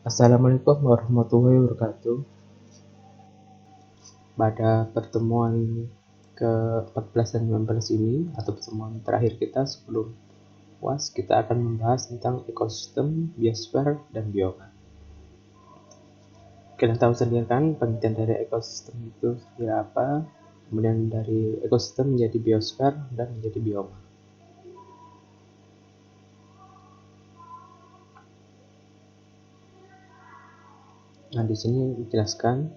Assalamualaikum warahmatullahi wabarakatuh. Pada pertemuan ke-14 dan 15 ini, atau pertemuan terakhir kita sebelum UAS, kita akan membahas tentang ekosistem, biosfer, dan bioma. Kalian tahu sendiri kan pengertian dari ekosistem itu seperti apa, kemudian dari ekosistem menjadi biosfer dan menjadi bioma. Nah, di sini dijelaskan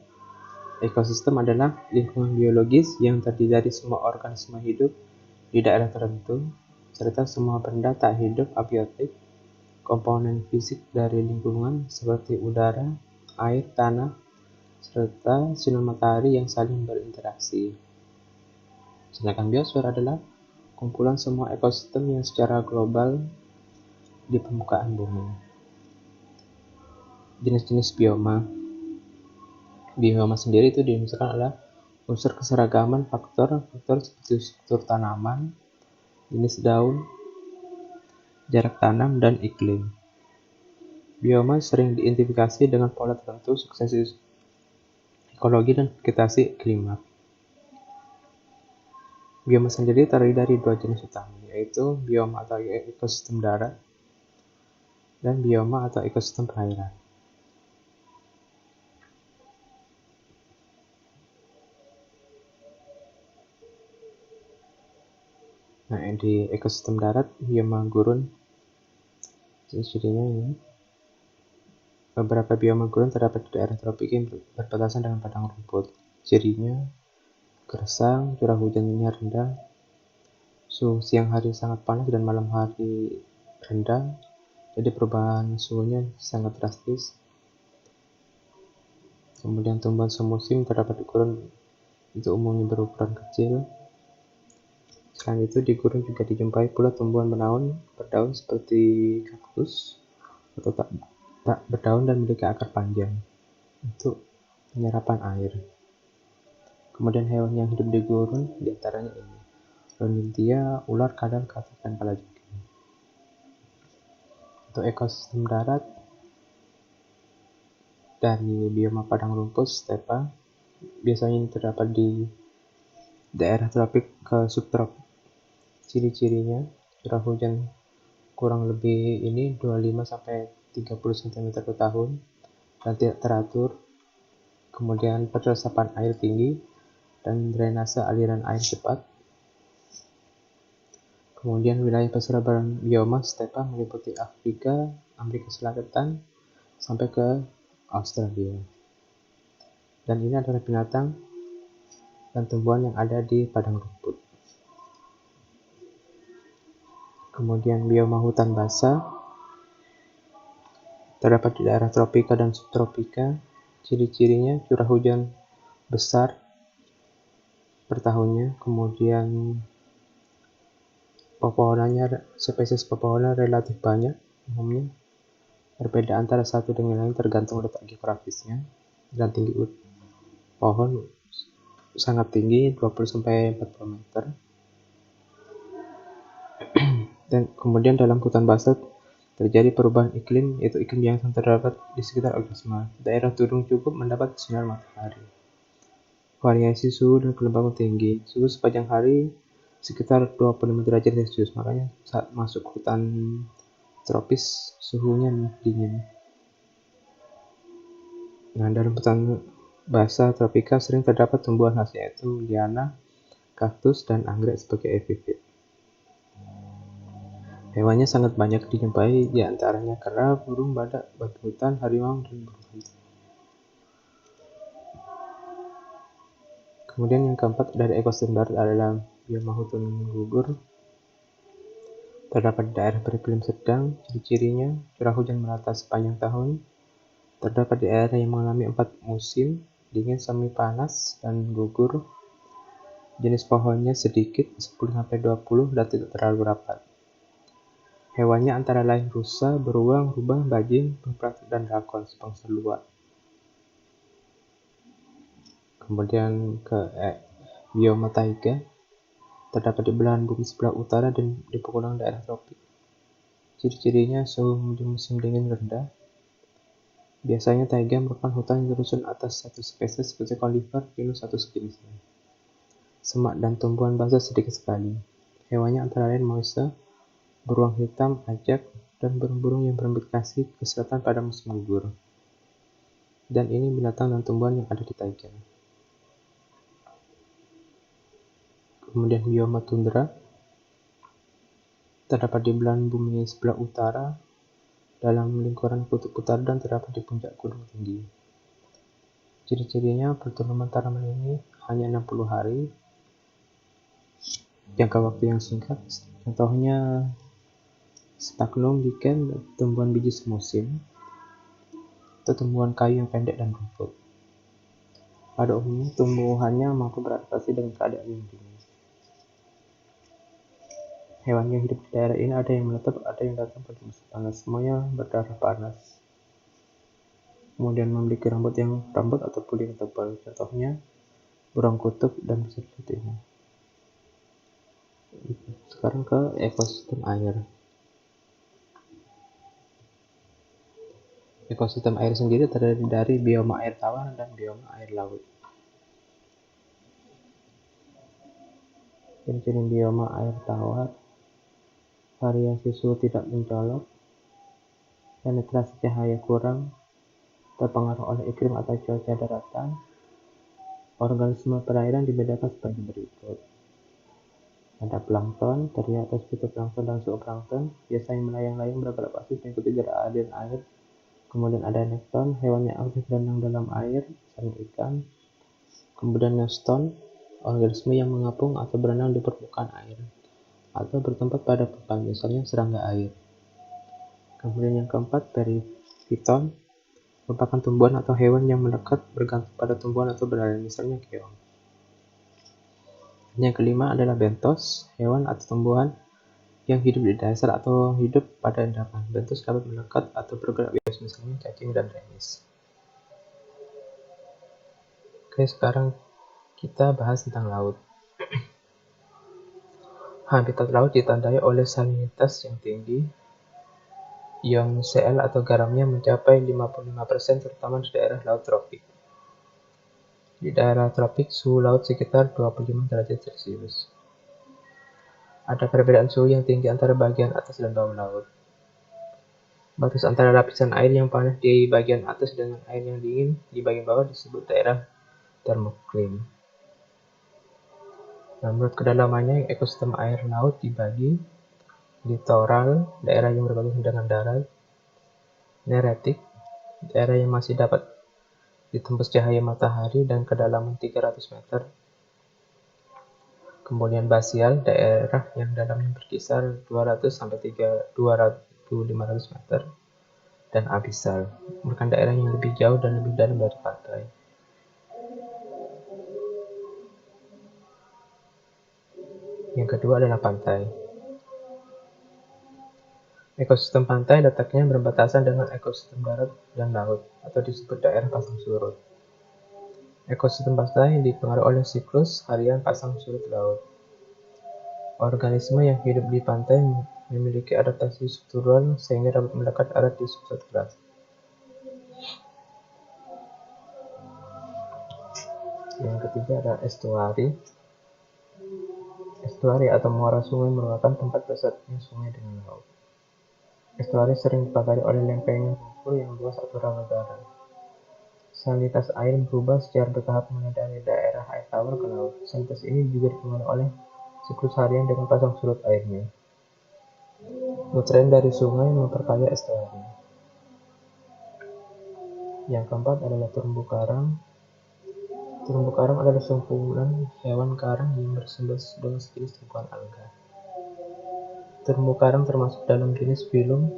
ekosistem adalah lingkungan biologis yang terdiri dari semua organisme hidup di daerah tertentu, serta semua benda tak hidup abiotik, komponen fisik dari lingkungan seperti udara, air, tanah, serta sinar matahari yang saling berinteraksi. Sedangkan biosfer adalah kumpulan semua ekosistem yang secara global di permukaan bumi. Jenis-jenis bioma. Bioma sendiri itu misalkan adalah unsur keseragaman faktor-faktor seperti struktur tanaman, jenis daun, jarak tanam, dan iklim. Bioma sering diidentifikasi dengan pola tertentu suksesi ekologi dan vegetasi klimat. Bioma sendiri terdiri dari dua jenis utama, yaitu bioma atau ekosistem darat dan bioma atau ekosistem perairan. Nah, di ekosistem darat, bioma gurun, ciri-cirinya ini. Beberapa bioma gurun terdapat di daerah tropik yang berbatasan dengan padang rumput. Cirinya gersang, curah hujannya rendah, suhu siang hari sangat panas dan malam hari rendah, jadi perubahan suhunya sangat drastis. Kemudian tumbuhan semusim terdapat di gurun, itu umumnya berukuran kecil. Selain itu, di gurun juga dijumpai pula tumbuhan berdaun seperti kaktus atau tak berdaun dan memiliki akar panjang untuk penyerapan air. Kemudian hewan yang hidup di gurun diantaranya ini: Lonintia, ular, kadal, katak, dan kalajengking. Untuk ekosistem darat, dari bioma padang rumput stepa, biasanya ini terdapat di daerah tropik ke subtropik. Ciri-cirinya curah hujan kurang lebih ini 25-30 cm per tahun dan tidak teratur. Kemudian resapan air tinggi dan drainase aliran air cepat. Kemudian wilayah persebaran bioma stepa meliputi Afrika, Amerika Selatan, sampai ke Australia. Dan ini adalah binatang dan tumbuhan yang ada di padang rumput. Kemudian bioma hutan basah terdapat di daerah tropika dan subtropika. Ciri-cirinya curah hujan besar per tahunnya, kemudian spesies pepohonan relatif banyak umumnya, berbeda antara satu dengan lain tergantung letak geografisnya, dan tinggi pohon sangat tinggi 20-40 meter. Dan kemudian dalam hutan basah terjadi perubahan iklim, yaitu iklim yang terdapat di sekitar organisme. Daerah tudung cukup mendapat sinar matahari. Variasi suhu dan kelembapan tinggi. Suhu sepanjang hari sekitar 25 derajat Celcius, makanya saat masuk hutan tropis suhunya dingin. Nah, dalam hutan basah tropika sering terdapat tumbuhan khas, yaitu liana, kaktus, dan anggrek sebagai epifit. Hewannya sangat banyak dijumpai, di antaranya kera, burung, badak, babi hutan, harimau, dan burung hantu. Kemudian yang keempat dari ekosistem darat adalah bioma hutan gugur. Terdapat di daerah beriklim sedang. Ciri-cirinya curah hujan merata sepanjang tahun. Terdapat di daerah yang mengalami 4 musim, dingin, semi panas, dan gugur. Jenis pohonnya sedikit, 10-20, dan tidak terlalu rapat. Hewannya antara lain rusa, beruang, rubah, bajing, bengkrak, dan drakon, sebangsa luar. Kemudian ke bioma taiga, terdapat di belahan bumi sebelah utara dan di pegunungan daerah tropik. Ciri-cirinya suhu di musim dingin rendah, Biasanya taiga merupakan hutan yang tersusun atas satu spesies seperti conifer pinus atau sejenisnya. Semak dan tumbuhan basah sedikit sekali. Hewannya antara lain moise, beruang hitam, ajak, dan burung-burung yang bermigrasi ke selatan pada musim gugur. Dan ini binatang dan tumbuhan yang ada di taiga. Kemudian bioma tundra terdapat di belahan bumi sebelah utara dalam lingkaran kutub utara dan terdapat di puncak gunung tinggi. Ciri-cirinya pertemuan tanaman ini hanya 60 hari, jangka waktu yang singkat. Contohnya sphagnum, lichen, tumbuhan biji semusim, atau tumbuhan kayu yang pendek dan rumput. Pada umumnya tumbuhannya mampu beradaptasi dengan keadaan yang dingin. Hewan yang hidup di daerah ini ada yang menetap, ada yang datang pada musim panas. Semuanya berdarah panas. Kemudian memiliki rambut atau bulu yang tebal. Contohnya burung kutub dan busur putihnya. Sekarang ke ekosistem air. Ekosistem air sendiri terdiri dari bioma air tawar dan bioma air laut. Ciri-ciri bioma air tawar: variasi suhu tidak mencolok, penetrasi cahaya kurang, terpengaruh oleh iklim atau cuaca daratan. Organisme perairan dibedakan sebagai berikut. Ada plankton, terdiri atas fitoplankton dan zooplankton, biasanya melayang-layang beradaptasi mengikuti gerakan aliran air. Kemudian ada nekton, hewan yang aktif berenang dalam air, misalnya ikan. Kemudian neuston, organisme yang mengapung atau berenang di permukaan air, atau bertempat pada permukaan, misalnya serangga air. Kemudian yang keempat, perifiton, merupakan tumbuhan atau hewan yang melekat bergantung pada tumbuhan atau belayan, misalnya keong. Yang kelima adalah bentos, hewan atau tumbuhan yang hidup di dasar atau hidup pada endapan. Bentos dapat melekat atau bergerak bebas, misalnya cacing dan remis. Oke, sekarang kita bahas tentang laut. Habitat laut ditandai oleh salinitas yang tinggi. Ion Cl atau garamnya mencapai 55%, terutama di daerah laut tropik. Di daerah tropik, suhu laut sekitar 25 derajat Celcius. Ada perbedaan suhu yang tinggi antara bagian atas dan bawah laut. Batas antara lapisan air yang panas di bagian atas dengan air yang dingin di bagian bawah disebut daerah termoklim. Menurut kedalamannya, ekosistem air laut dibagi: litoral, daerah yang berbatasan dengan darat; neretik, daerah yang masih dapat ditembus cahaya matahari dan kedalaman 300 meter. Kemudian basial, daerah yang dalamnya berkisar 200 sampai 2.500 meter. Dan abisal, merupakan daerah yang lebih jauh dan lebih dalam dari pantai. Yang kedua adalah pantai. Ekosistem pantai letaknya berbatasan dengan ekosistem darat dan laut, atau disebut daerah pasang surut. Ekosistem pantai dipengaruhi oleh siklus harian pasang surut laut. Organisme yang hidup di pantai memiliki adaptasi struktural sehingga dapat melekat erat di substrat keras. Yang ketiga adalah estuari. Estuari atau muara sungai merupakan tempat bersatunya sungai dengan laut. Estuari sering dipagari oleh lempengan lumpur yang luas atau rawa garam. Salinitas air berubah secara bertahap mulai dari daerah air tawar ke laut. Salinitas ini juga dipengaruhi oleh siklus harian dengan pasang surut airnya. Nutrien dari sungai memperkaya estuari. Yang keempat adalah terumbu karang. Terumbu karang adalah sekumpulan hewan karang yang bersumber dengan sejenis tumbuhan alga. Terumbu karang termasuk dalam jenis filum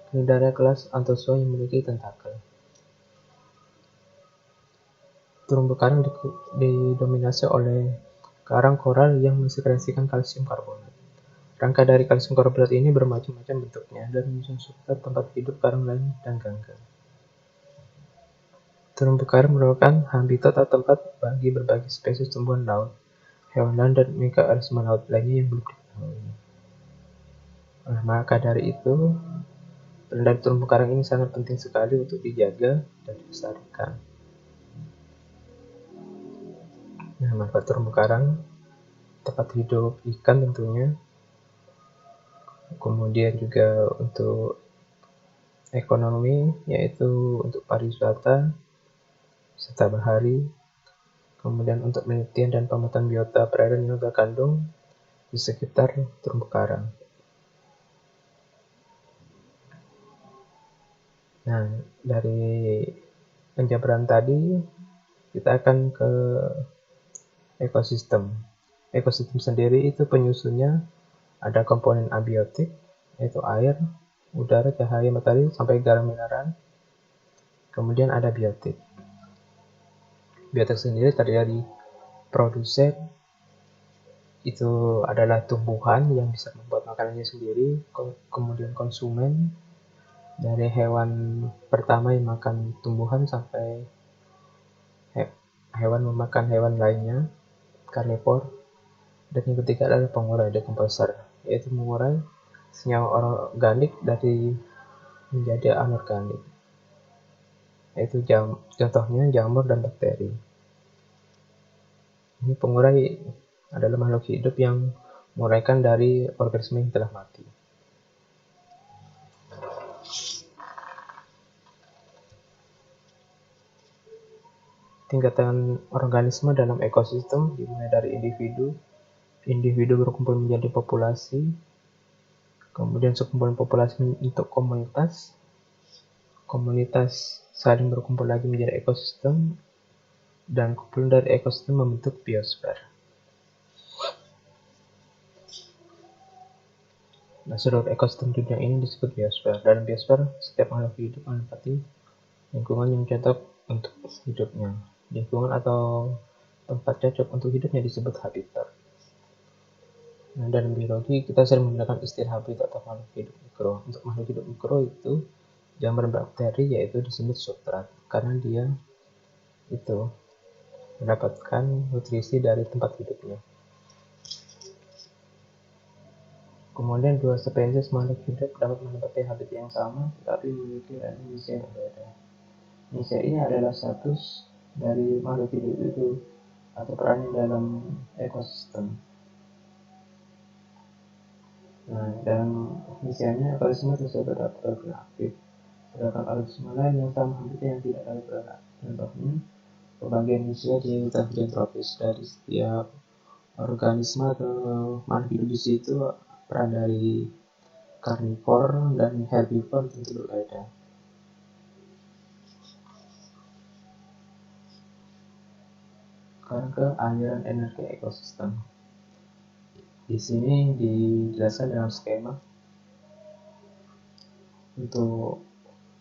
Cnidaria kelas Anthozoa yang memiliki tentakel. Terumbu karang didominasi oleh karang koral yang mensekresikan kalsium karbonat. Rangka dari kalsium karbonat ini bermacam-macam bentuknya dan menyusun struktur tempat hidup karang lain dan ganggang. Terumbu karang merupakan habitat atau tempat bagi berbagai spesies tumbuhan laut, hewan laut, dan mikroorganisme laut lainnya yang belum diketahui. Maka dari itu, Dan dari terumbu karang ini sangat penting sekali untuk dijaga dan dilestarikan. Nah, manfaat terumbu karang, tempat hidup ikan tentunya, kemudian juga untuk ekonomi, yaitu untuk pariwisata, wisata bahari, kemudian untuk penelitian dan pemetaan biota perairan yang terkandung di sekitar terumbu karang. Nah, dari penjabaran tadi, kita akan ke ekosistem. Ekosistem sendiri itu penyusunnya ada komponen abiotik, yaitu air, udara, cahaya matahari, sampai garam mineral. Kemudian ada biotik. Biotik sendiri terdiri dari produsen, itu adalah tumbuhan yang bisa membuat makanannya sendiri, kemudian konsumen, dari hewan pertama yang makan tumbuhan sampai hewan memakan hewan lainnya, karnivor. Dan yang ketiga adalah pengurai, decomposer, yaitu mengurai senyawa organik dari menjadi anorganik, yaitu contohnya jamur dan bakteri. Ini pengurai adalah makhluk hidup yang menguraikan dari organisme yang telah mati. Tingkatan organisme dalam ekosistem dimulai dari individu berkumpul menjadi populasi, kemudian sekumpulan populasi untuk komunitas saling berkumpul lagi menjadi ekosistem, dan kumpulan dari ekosistem membentuk biosfer. Nah, seluruh ekosistem dunia ini disebut biosfer. Dalam biosfer, setiap makhluk hidup menempati lingkungan yang cocok untuk hidupnya. Lingkungan atau tempat cocok untuk hidupnya disebut habitat. Nah, dalam biologi kita sering menggunakan istilah habitat atau makhluk hidup mikro. Untuk makhluk hidup mikro itu jamur bakteri, yaitu disebut substrat, karena dia itu mendapatkan nutrisi dari tempat hidupnya. Kemudian dua spesies makhluk hidup dapat menempati habitat yang sama, tetapi memiliki misi yang berbeda. Misi ini adalah status dari makhluk hidup itu atau peran dalam ekosistem. Nah, dalam misinya organisme tersebut dapat bergerak aktif, sedangkan organisme lain yang sama habitat yang tidak dapat bergerak. Contohnya, pembagian misi di tabiat tropis. Dari setiap organisme atau makhluk hidup di situ, peran dari karnivor dan herbivor tentu berbeda. Sekarang ke aliran energi ekosistem. Di sini dijelaskan dalam skema untuk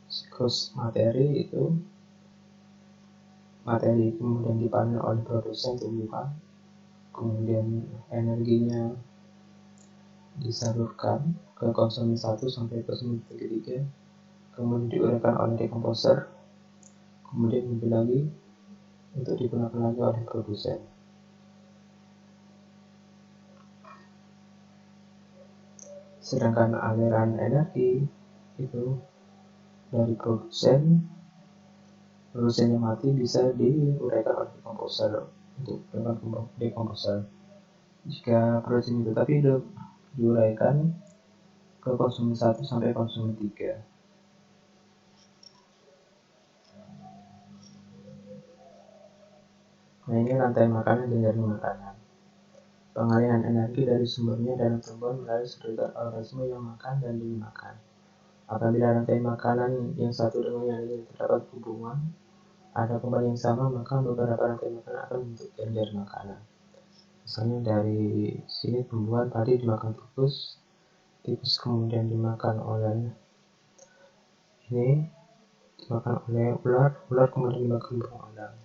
siklus materi itu, materi kemudian dipanen oleh produsen tumbuhan, kemudian energinya disalurkan ke konsumen 1 sampai konsumen 3, kemudian diuraikan oleh decomposer, kemudian lagi untuk digunakan lagi oleh produsen. Sedangkan aliran energi itu dari produsen yang mati bisa diuraikan oleh decomposer untuk decomposer. Jika produsen itu tapi hidup, diuraikan ke konsumen 1 sampai konsumen 3. Nah, ini rantai makanan dan jaring makanan. Pengalihan energi dari sumbernya dalam tumbuhan melalui seluruh organisme yang makan dan dimakan. Apabila rantai makanan yang satu dengan yang lain terdapat hubungan, ada kembali yang sama, maka beberapa rantai makanan akan membentuk jaring makanan. Misalnya dari sini tumbuhan tadi dimakan tikus kemudian dimakan oleh ular kemudian dimakan berulang.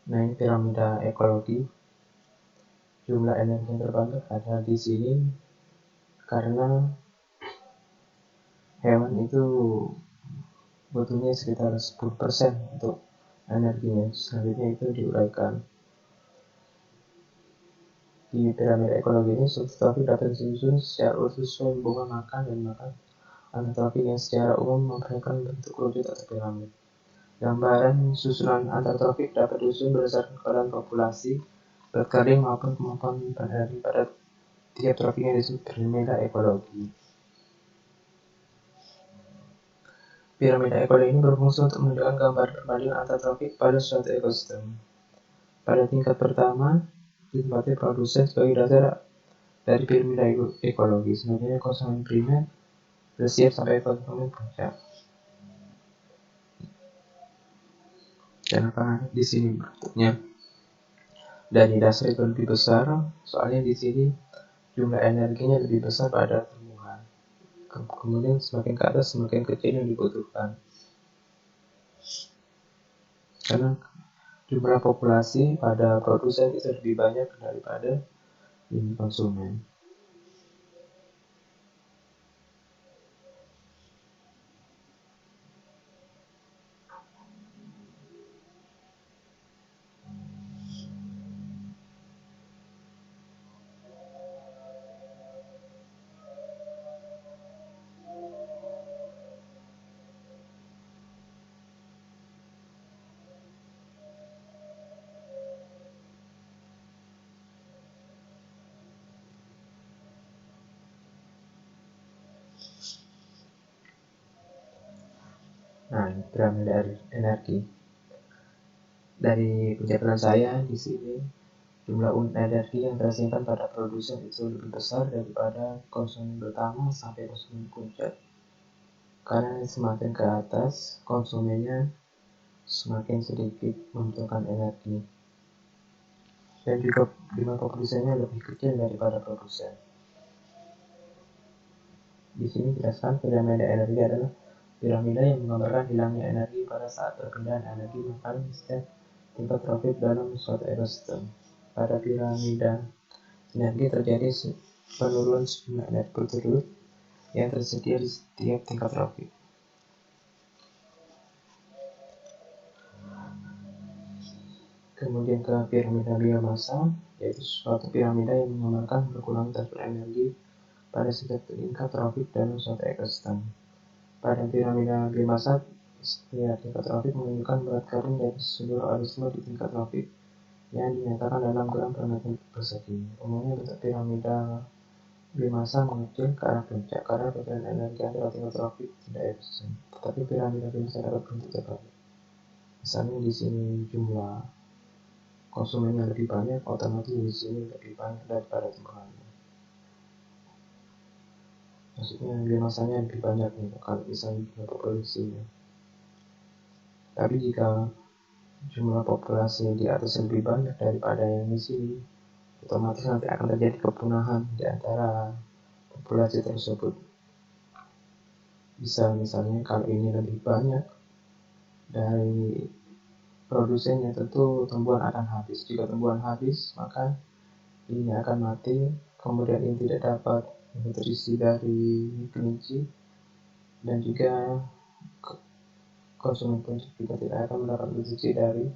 Nah, ini piramida ekologi. Jumlah energi yang terbagi ada di sini karena hewan itu butuhnya sekitar 10% untuk energinya, selanjutnya itu diuraikan. Di piramida ekologi ini, subtrofik dapat disusun secara urut sesuai hubungan makan dan makan. Antrofik yang secara umum memperhatikan bentuk wujud atau piramid. Gambaran susunan antrofik dapat disusun berdasarkan keadaan populasi, berat kering maupun kemampuan menyimpan energi pada tiap trofik yang disebut piramida ekologi. Piramida ekologi ini berfungsi untuk menunjukkan gambar perbandingan antrofik pada suatu ekosistem. Pada tingkat pertama, ditempati produsen sebagai dasar dari piramida ekologi, selanjutnya konsumen primer bersiap sampai konsumen puncak. Kenapa di sini bentuknya dari dasar itu lebih besar? Soalnya di sini jumlah energinya lebih besar pada tumbuhan. Kemudian semakin ke atas semakin kecil yang dibutuhkan. Karena jumlah populasi pada produsen itu lebih banyak daripada konsumen. Nah, ini piramida energi. Dari pencatatan saya di sini, jumlah unit energi yang tersimpan pada produsen itu lebih besar daripada konsumen pertama sampai konsumen puncak. Karena semakin ke atas, konsumennya semakin sedikit membutuhkan energi. Dan juga jumlah produsennya lebih kecil daripada produsen. Di sini jelaskan piramida energi adalah piramida yang menggambarkan hilangnya energi pada saat perpindahan energi makan setiap tingkat trofik dalam suatu ekosistem. Pada piramida energi terjadi penurunan sejumlah energi berturut yang tersedia di setiap tingkat trofik. Kemudian ke piramida biomasa, yaitu suatu piramida yang menggambarkan berkurangnya transfer energi pada setiap tingkat trofik dalam suatu ekosistem. Pada piramida biomasa, setiap tingkat trofik menunjukkan berat kering dari seluruh organisme di tingkat trofik yang dinyatakan dalam gram per meter persegi. Umumnya bentuk piramida biomasa mengecil ke arah puncak karena perbedaan energi antara tingkat trofik tidak efisien. Tetapi piramida biomasa dapat bentuk terbalik. Misalnya di sini jumlah konsumennya lebih banyak, otomatis di sini lebih banyak daripada tumbuhannya. Maksudnya biomasanya lebih banyak nih kalau misalnya jumlah populasinya. Tapi jika jumlah populasi di atas lebih banyak daripada yang di sini, otomatis nanti akan terjadi kepunahan di antara populasi tersebut. Bisa misalnya kalau ini lebih banyak dari produsennya, tentu tumbuhan akan habis. Jika tumbuhan habis, maka ini akan mati. Kemudian ini tidak dapat nutrisi dari kelinci, dan juga konsumen pun juga tidak akan mendapat nutrisi dari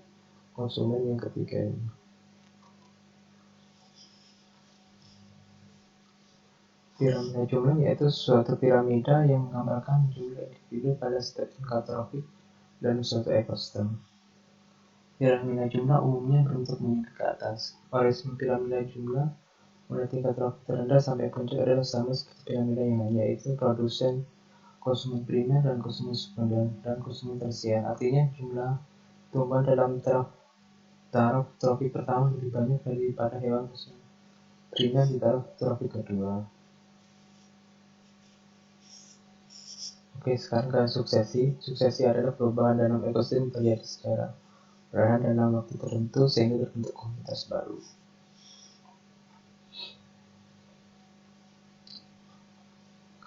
konsumen yang ketiga ini. Piramida jumlah yaitu suatu piramida yang menggambarkan jumlah individu pada setiap tingkat trofik dalam suatu ekosistem. Piramida jumlah umumnya berbentuk meningkat ke atas. Variasi piramida jumlah mulai tingkat trofik terendah sampai puncak adalah sama seperti piramida yang lain, yaitu produsen, konsumen primer, dan konsumen sekunder, dan konsumen tersier. Artinya jumlah tumbuhan dalam taraf trofik pertama lebih banyak daripada hewan konsumen primer di taraf trofik kedua. Oke, sekarang ke suksesi. Suksesi adalah perubahan dalam ekosistem terjadi secara perlahan dalam waktu tertentu sehingga terbentuk komunitas baru.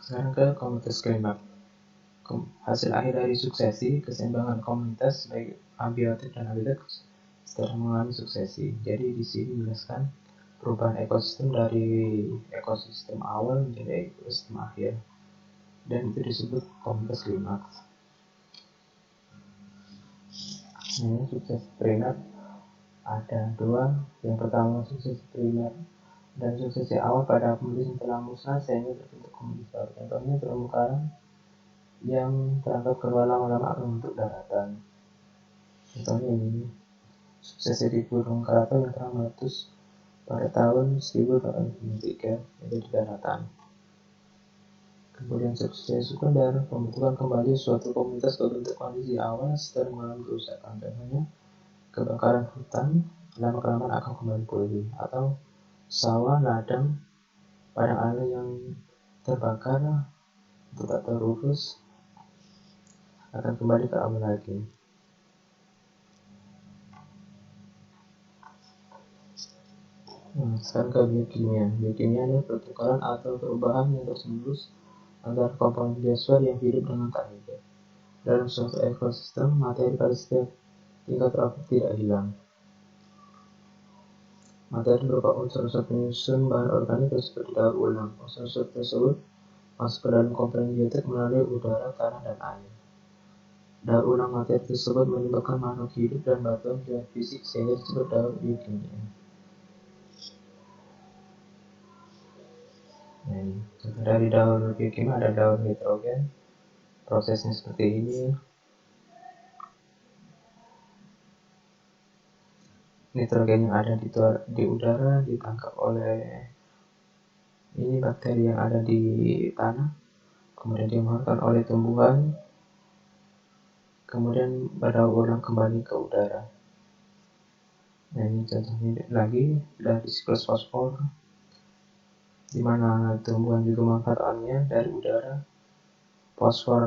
Sekarang ke komunitas klimaks. Hasil akhir dari suksesi, keseimbangan komunitas baik abiotik dan habitat setelah mengalami suksesi. Jadi di sini menjelaskan perubahan ekosistem dari ekosistem awal menjadi ekosistem akhir, dan itu disebut komunitas klimaks. Ini sukses primer ada dua. Yang pertama sukses primer dan suksesi awal pada komunitas yang telah musnah sehingga terbentuk komunitas baru. Contohnya terumbu karang yang terangkat keluar lama-lama akan membentuk daratan. Contohnya ini suksesi di burung keraton yang telah meletus pada tahun 1803 menjadi daratan. Kemudian suksesi sekunder pembentukan kembali suatu komunitas ke bentuk kondisi awal setelah mengalami kerusakan. Contohnya kebakaran hutan lama-kelamaan akan kembali pulih, atau sawah, ladang, padang alami yang terbakar atau tak terurus akan kembali ke awal lagi. Sekarang ke biokimia. Biokimia adalah pertukaran atau perubahan yang terus-menerus antara komponen biosfer yang hidup dengan tak hidup. Dalam suatu ekosistem, materi pada setiap tingkat tropik tidak hilang. Materi berupa unsur-unsur penyusun bahan organik seperti daur ulang. Unsur-unsur tersebut masuk ke dalam komponen biotik melalui udara, tanah, dan air. Daur ulang materi tersebut menyebabkan makhluk hidup dan batuan geofisik sehingga disebut daur biokimia. Contoh dari daur biokimia ada daur nitrogen. Prosesnya seperti ini. Nitrogen yang ada di udara ditangkap oleh bakteri yang ada di tanah, kemudian dimakan oleh tumbuhan, kemudian berdaur ulang kembali ke udara. Ini contohnya lagi dari siklus fosfor, di mana tumbuhan juga memanfaatkannya dari udara. Fosfor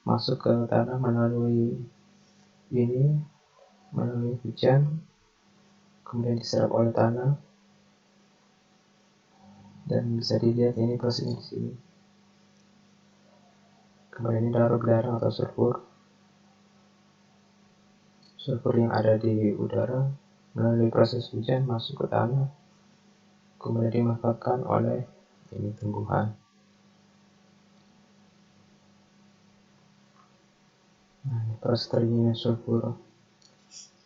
masuk ke tanah melalui hujan, kemudian diserap oleh tanah, dan bisa dilihat ini prosesnya di sini. Kemudian ini daur belerang atau sulfur yang ada di udara melalui proses hujan masuk ke tanah, kemudian dimanfaatkan oleh tumbuhan. Proses terjadinya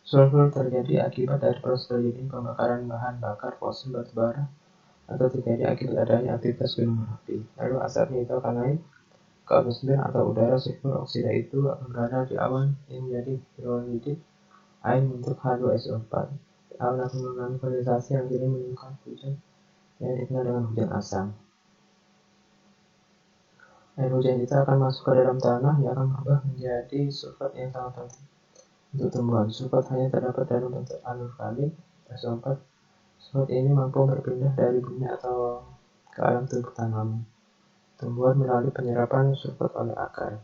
sulfur terjadi akibat dari proses terjadinya pembakaran bahan bakar fosil batubara atau terjadi akibat adanya aktivitas gunung berapi. Lalu asapnya itu akan naik ke atmosfer atau udara. Sulfur oksida itu akan berada di awan yang menjadi hidrolitik air membentuk H2SO4. Awan akan mengalami kondensasi yang jadi menimbulkan hujan yang dikenal dengan hujan asam. Air hujan itu akan masuk ke dalam tanah yang akan berubah menjadi sulfat yang sangat penting untuk tumbuhan. Sulfat hanya terdapat dalam bentuk anorganik SO4. Sulfat ini mampu berpindah dari bumi atau ke alam tubuh tanaman tumbuhan melalui penyerapan sulfat oleh akar.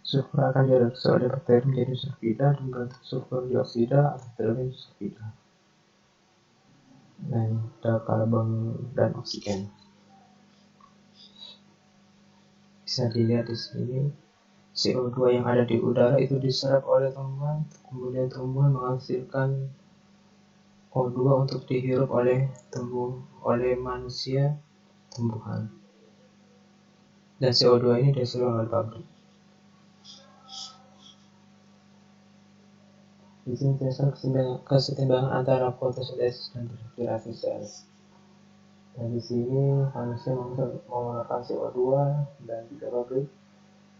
Sulfur akan direduksi oleh bakteri menjadi sulfida dan bentuk sulfur dioksida atau hidrogen sulfida. Dan ada karbon dan oksigen. Bisa dilihat di sini, CO2 yang ada di udara itu diserap oleh tumbuhan, kemudian tumbuhan menghasilkan O2 untuk dihirup oleh manusia tumbuhan. Dan CO2 ini dihasilkan oleh pabrik. Di sini terdapat kesetimbangan antara fotosintesis dan respirasi sel. Dan di sini manusia mengeluarkan CO2 dan juga pabrik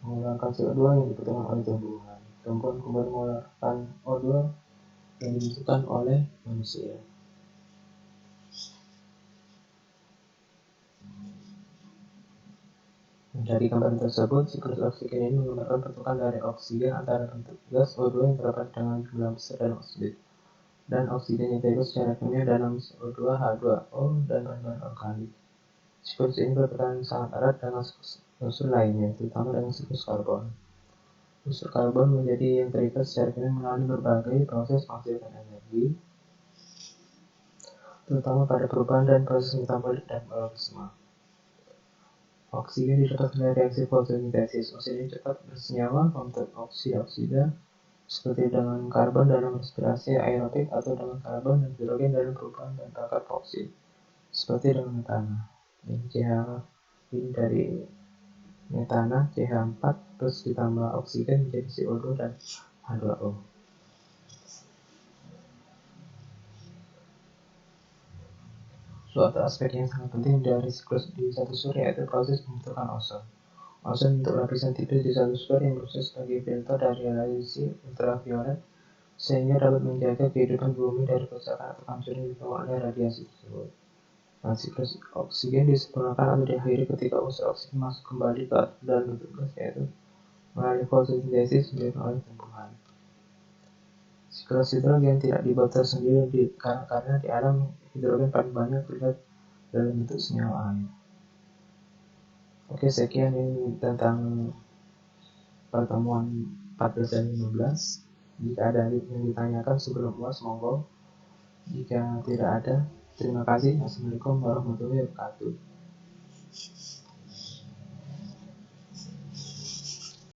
mengeluarkan CO2 yang dibutuhkan oleh tumbuhan. Tumbuhan kemudian mengeluarkan O2 yang dibutuhkan oleh manusia. Dari gambaran tersebut, siklus oksigen ini menggambarkan pertukaran dari oksigen antara bentuk gas O2 yang terdapat dengan jumlah besar dalam oksigen dan oksigen yang terdapat secara kimia dalam CO2, H2O, dan bahan-bahan organik. Siklus ini berperan sangat erat dengan unsur lainnya, terutama dengan siklus karbon. Unsur karbon menjadi yang terikat secara kimia melalui berbagai proses menghasilkan energi, terutama pada perubahan dan proses metabolik dan organisme. Oksigen didapatkan dari reaksi fotosintesis. Oksigen cepat bersenyawa membentuk oksida seperti dengan karbon dalam respirasi aerobik atau dengan karbon dan hidrogen dalam perubahan bahan bakar fosil seperti dengan metana. Ini dari metana CH4 terus ditambah oksigen menjadi CO2 dan H2O. Suatu aspek yang sangat penting dari siklus di satu surya yaitu proses pembentukan ozon. Ozon bentuk lapisan tipis di satu surya yang berfungsi sebagai filter dari radiasi ultraviolet sehingga dapat menjaga kehidupan bumi dari kerusakan atau kehancuran yang dibawa oleh radiasi tersebut. Nah, siklus oksigen disempurnakan atau diakhiri ketika unsur oksigen masuk kembali ke dalam bentuk gas yaitu melalui fotosintesis dilakukan oleh tumbuhan. Siklus hidrogen tidak dibuat tersendiri karena di alam hidrogen paling banyak terlihat dalam bentuk senyawa air. Oke, sekian ini tentang pertemuan 14 dan 15. Jika ada yang ditanyakan sebelum UAS, monggo. Jika tidak ada, terima kasih. Assalamualaikum warahmatullahi wabarakatuh.